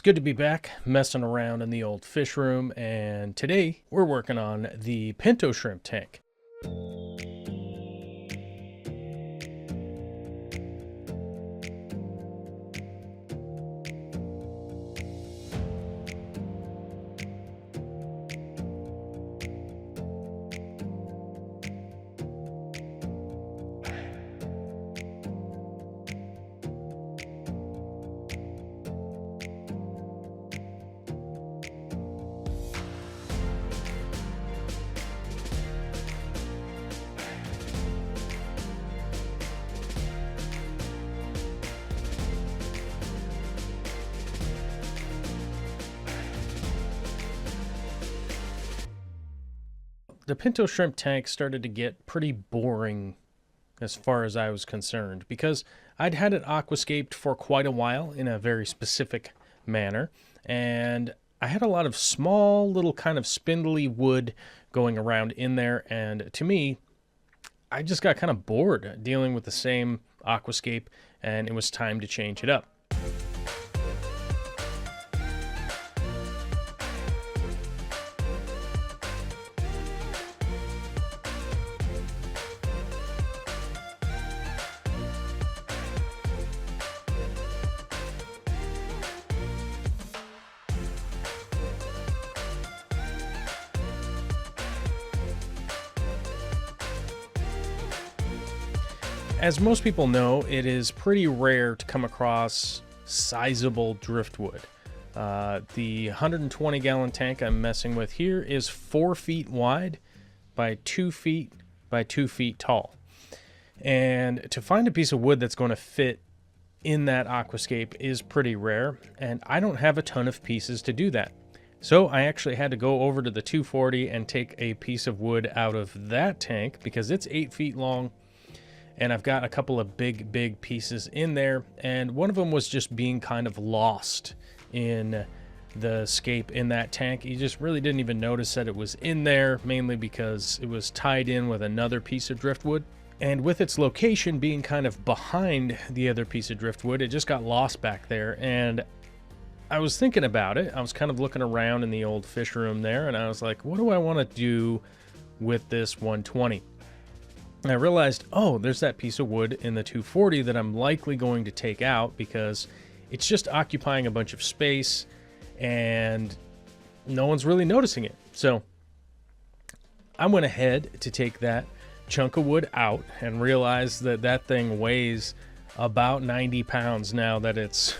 good to be back messing around in the old fish room, and today we're working on the pinto shrimp tank. The pinto shrimp tank started to get pretty boring as far as I was concerned because I'd had it aquascaped for quite a while in a very specific manner, and I had a lot of small little kind of spindly wood going around in there, and to me, I just got kind of bored dealing with the same aquascape, and it was time to change it up. As most people know, it is pretty rare to come across sizable driftwood. The 120-gallon tank I'm messing with here is 4 feet wide by 2 feet by 2 feet tall. And to find a piece of wood that's going to fit in that aquascape is pretty rare, and I don't have a ton of pieces to do that. So I actually had to go over to the 240 and take a piece of wood out of that tank because it's 8 feet long. And I've got a couple of big pieces in there, and one of them was just being kind of lost in the scape in that tank. You just really didn't even notice that it was in there, mainly because it was tied in with another piece of driftwood. And with its location being kind of behind the other piece of driftwood, it just got lost back there. And I was thinking about it. I was kind of looking around in the old fish room there, and I was like, what do I want to do with this 120? And I realized, oh, there's that piece of wood in the 240 that I'm likely going to take out because it's just occupying a bunch of space and no one's really noticing it. So I went ahead to take that chunk of wood out and realized that that thing weighs about 90 pounds now that it's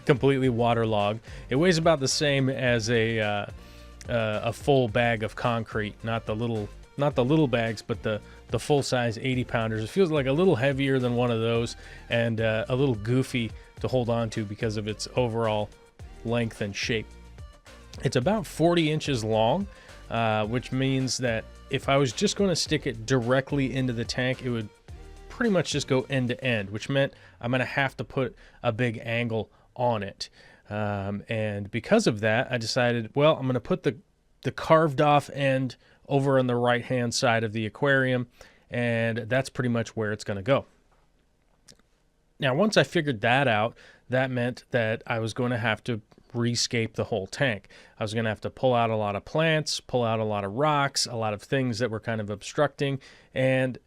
completely waterlogged. It weighs about the same as a full bag of concrete, not the little bags, but the full-size 80-pounders. It feels like a little heavier than one of those and a little goofy to hold on to because of its overall length and shape. It's about 40 inches long, which means that if I was just going to stick it directly into the tank, it would pretty much just go end to end, which meant I'm going to have to put a big angle on it. And because of that, I decided, well, I'm going to put the carved off end over on the right hand side of the aquarium, and that's pretty much where it's going to go. Now, once I figured that out, that meant that I was going to have to rescape the whole tank. I was going to have to pull out a lot of plants, pull out a lot of rocks, a lot of things that were kind of obstructing, and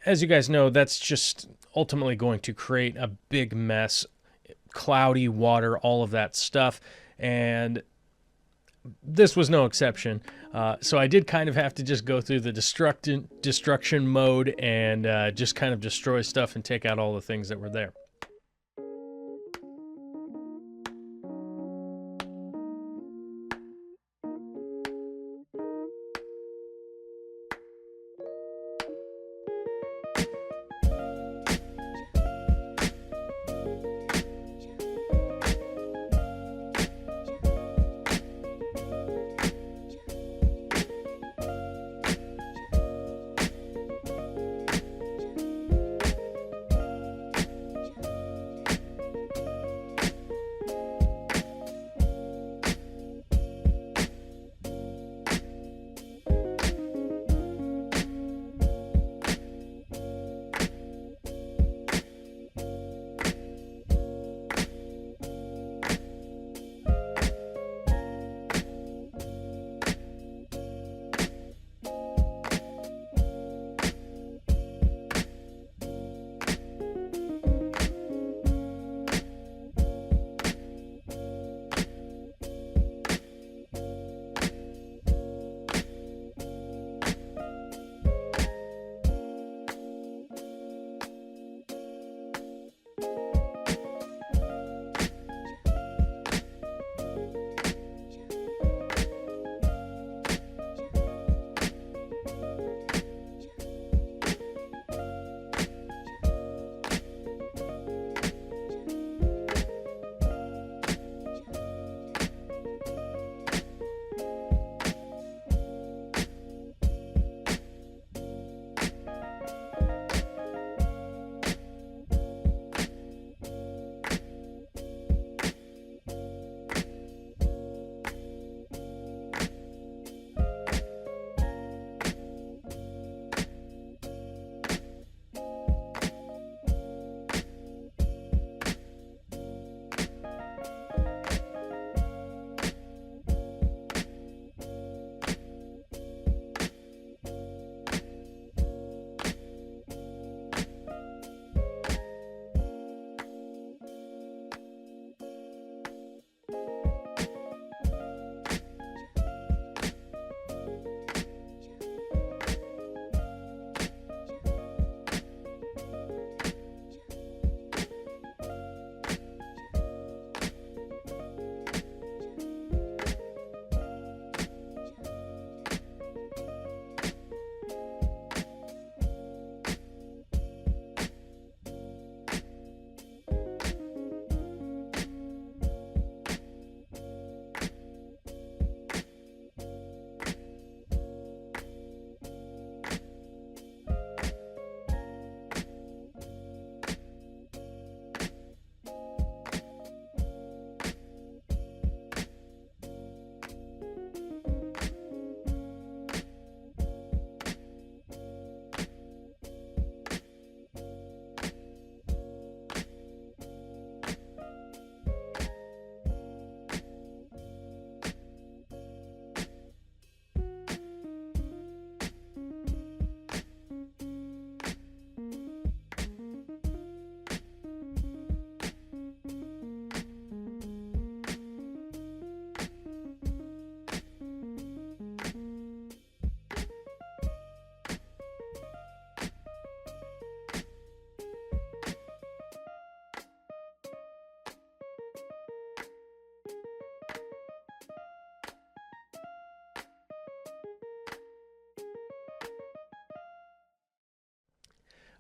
as you guys know, that's just ultimately going to create a big mess, cloudy water, all of that stuff, and this was no exception. So I did kind of have to just go through the destruction mode and just kind of destroy stuff and take out all the things that were there.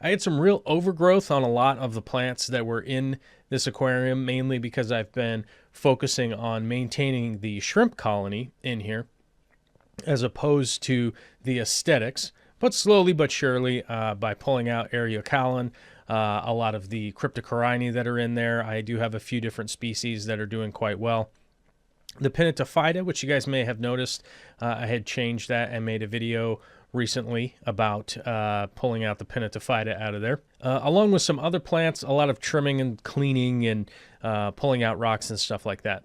I had some real overgrowth on a lot of the plants that were in this aquarium, mainly because I've been focusing on maintaining the shrimp colony in here as opposed to the aesthetics. But slowly but surely, by pulling out Eriocallan, a lot of the cryptocorini that are in there, I do have a few different species that are doing quite well. The Pinnatifida, which you guys may have noticed, I had changed that and made a video recently about pulling out the Pinnatifida out of there, along with some other plants, a lot of trimming and cleaning and pulling out rocks and stuff like that.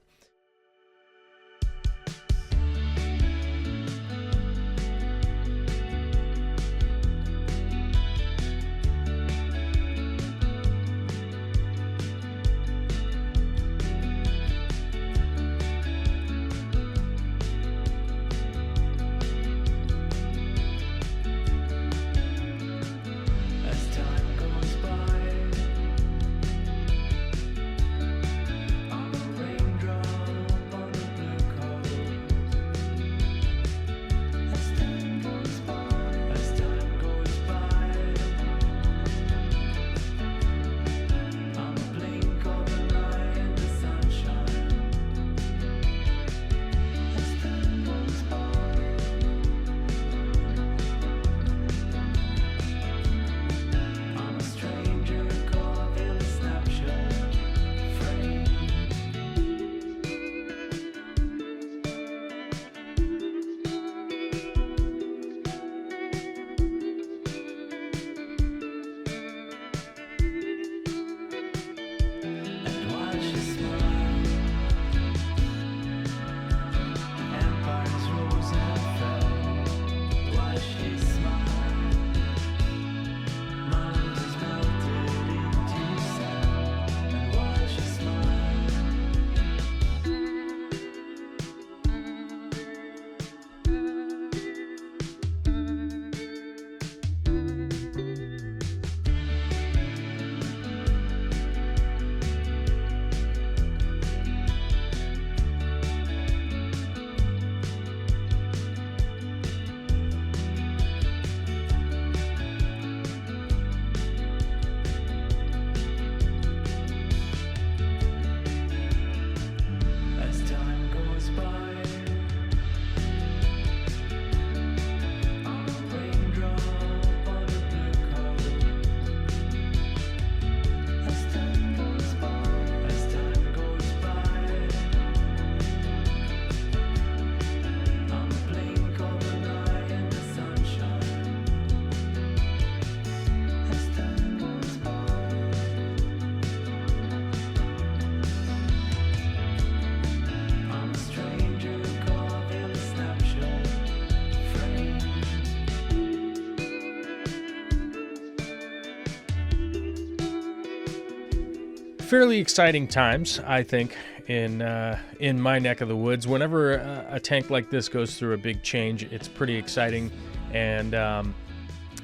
Fairly exciting times, I think, in my neck of the woods. Whenever a tank like this goes through a big change, it's pretty exciting, and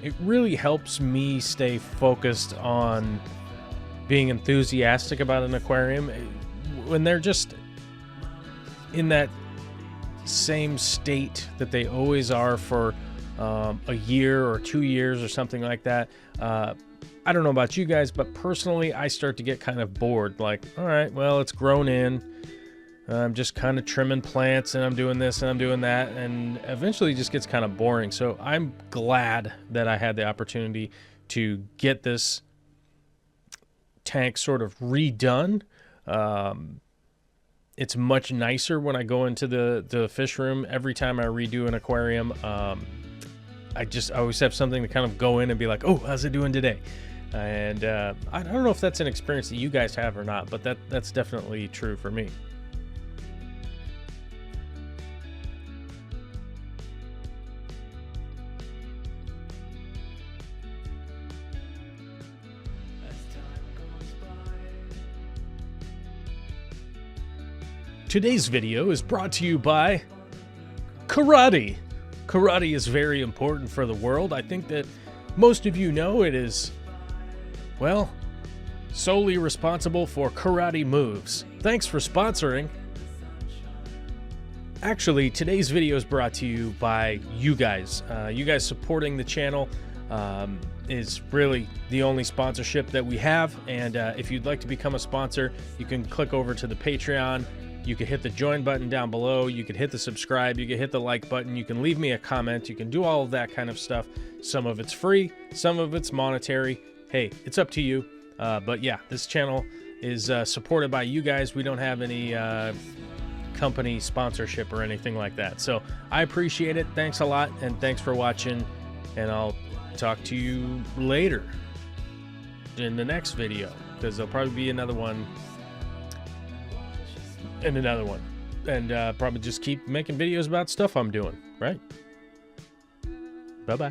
it really helps me stay focused on being enthusiastic about an aquarium. When they're just in that same state that they always are for a year or 2 years or something like that, I don't know about you guys, but personally, I start to get kind of bored. Like, all right, well, it's grown in. I'm just kind of trimming plants, and I'm doing this and I'm doing that, and eventually it just gets kind of boring. So I'm glad that I had the opportunity to get this tank sort of redone. It's much nicer when I go into the fish room every time I redo an aquarium. I always have something to kind of go in and be like, oh, how's it doing today? And I don't know if that's an experience that you guys have or not, but that's definitely true for me. Today's video is brought to you by karate. Karate is very important for the world. I think that most of you know it is, well, solely responsible for karate moves. Thanks for sponsoring. Actually, today's video is brought to you by you guys. You guys supporting the channel, is really the only sponsorship that we have. And if you'd like to become a sponsor, you can click over to the Patreon. You can hit the join button down below. You could hit the subscribe. You can hit the like button. You can leave me a comment. You can do all of that kind of stuff. Some of it's free. Some of it's monetary. Hey, it's up to you. But yeah, this channel is supported by you guys. We don't have any company sponsorship or anything like that. So I appreciate it. Thanks a lot. And thanks for watching. And I'll talk to you later in the next video, because there'll probably be another one and another one, and probably just keep making videos about stuff I'm doing, right? Bye-bye.